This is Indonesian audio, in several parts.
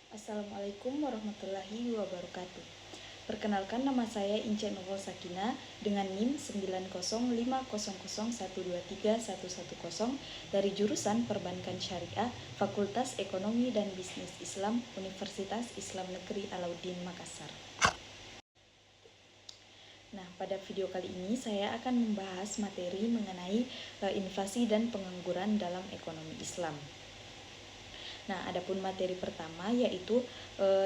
Assalamualaikum warahmatullahi wabarakatuh. Perkenalkan, nama saya Ince Nurul Sakina dengan NIM 90500123110 dari jurusan Perbankan Syariah, Fakultas Ekonomi dan Bisnis Islam, Universitas Islam Negeri Alauddin Makassar. Nah, pada video kali ini saya akan membahas materi mengenai inflasi dan pengangguran dalam ekonomi Islam. Nah, adapun materi pertama yaitu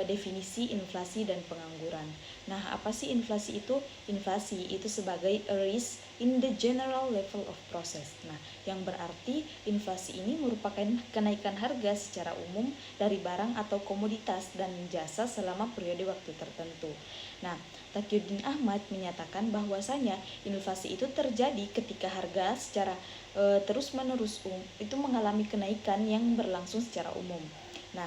definisi inflasi dan pengangguran. Nah, apa sih inflasi itu? Inflasi itu sebagai a rise in the general level of process. Nah, yang berarti inflasi ini merupakan kenaikan harga secara umum dari barang atau komoditas dan jasa selama periode waktu tertentu. Nah, Taqiyuddin Ahmad menyatakan bahwasanya inflasi itu terjadi ketika harga secara terus-menerus itu mengalami kenaikan yang berlangsung secara umum. Nah,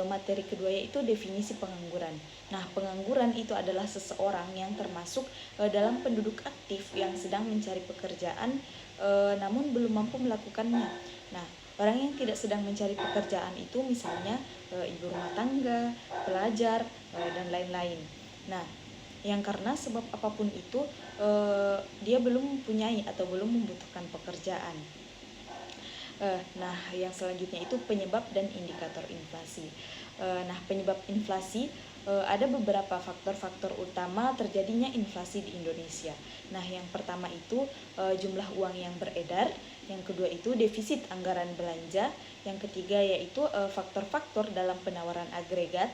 materi kedua yaitu definisi pengangguran. Nah, pengangguran itu adalah seseorang yang termasuk dalam penduduk aktif yang sedang mencari pekerjaan namun belum mampu melakukannya. Nah, orang yang tidak sedang mencari pekerjaan itu misalnya ibu rumah tangga, pelajar, dan lain-lain. Nah, yang karena sebab apapun itu dia belum mempunyai atau belum membutuhkan pekerjaan. Nah, yang selanjutnya itu penyebab dan indikator inflasi. Nah, penyebab inflasi ada beberapa faktor-faktor utama terjadinya inflasi di Indonesia. Nah, yang pertama itu jumlah uang yang beredar, yang kedua itu defisit anggaran belanja, yang ketiga yaitu faktor-faktor dalam penawaran agregat,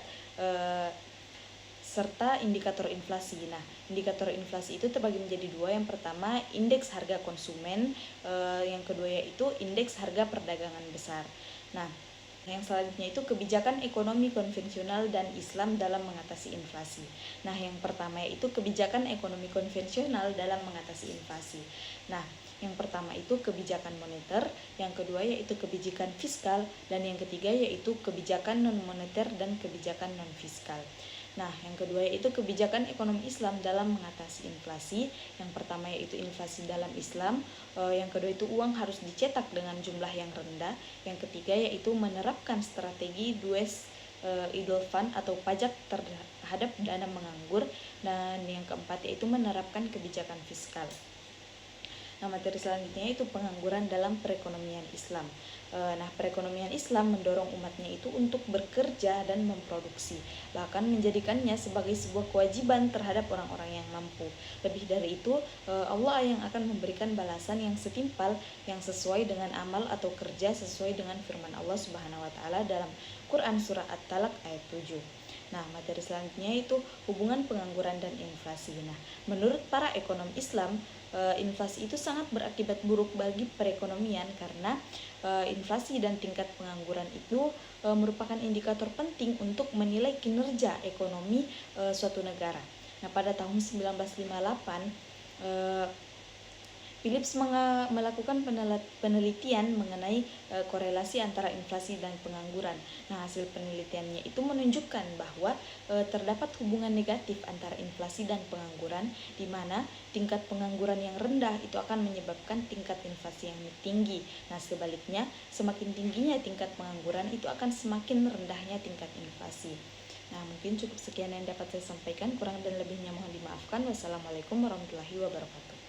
serta indikator inflasi. Nah, indikator inflasi itu terbagi menjadi dua. Yang pertama, indeks harga konsumen, yang kedua yaitu indeks harga perdagangan besar. Nah, yang selanjutnya itu kebijakan ekonomi konvensional dan Islam dalam mengatasi inflasi. Nah, yang pertama yaitu kebijakan ekonomi konvensional dalam mengatasi inflasi. Nah, yang pertama itu kebijakan moneter, yang kedua yaitu kebijakan fiskal, dan yang ketiga yaitu kebijakan non-moneter dan kebijakan non-fiskal. Nah, yang kedua yaitu kebijakan ekonomi Islam dalam mengatasi inflasi. Yang pertama yaitu inflasi dalam Islam, yang kedua itu uang harus dicetak dengan jumlah yang rendah. Yang ketiga yaitu menerapkan strategi dues idle fund atau pajak terhadap dana menganggur, dan yang keempat yaitu menerapkan kebijakan fiskal. Nah, materi selanjutnya itu pengangguran dalam perekonomian Islam. Nah, perekonomian Islam mendorong umatnya itu untuk bekerja dan memproduksi, bahkan menjadikannya sebagai sebuah kewajiban terhadap orang-orang yang mampu. Lebih dari itu, Allah yang akan memberikan balasan yang setimpal, yang sesuai dengan amal atau kerja sesuai dengan firman Allah Subhanahu wa taala dalam Quran surah At-Talaq ayat 7. Nah, materi selanjutnya itu hubungan pengangguran dan inflasi. Nah, menurut para ekonom Islam, inflasi itu sangat berakibat buruk bagi perekonomian karena inflasi dan tingkat pengangguran itu merupakan indikator penting untuk menilai kinerja ekonomi suatu negara. Nah, pada tahun 1958 Philips melakukan penelitian mengenai korelasi antara inflasi dan pengangguran. Nah, hasil penelitiannya itu menunjukkan bahwa terdapat hubungan negatif antara inflasi dan pengangguran, di mana tingkat pengangguran yang rendah itu akan menyebabkan tingkat inflasi yang tinggi. Nah, sebaliknya, semakin tingginya tingkat pengangguran itu akan semakin rendahnya tingkat inflasi. Nah, mungkin cukup sekian yang dapat saya sampaikan. Kurang dan lebihnya mohon dimaafkan. Wassalamualaikum warahmatullahi wabarakatuh.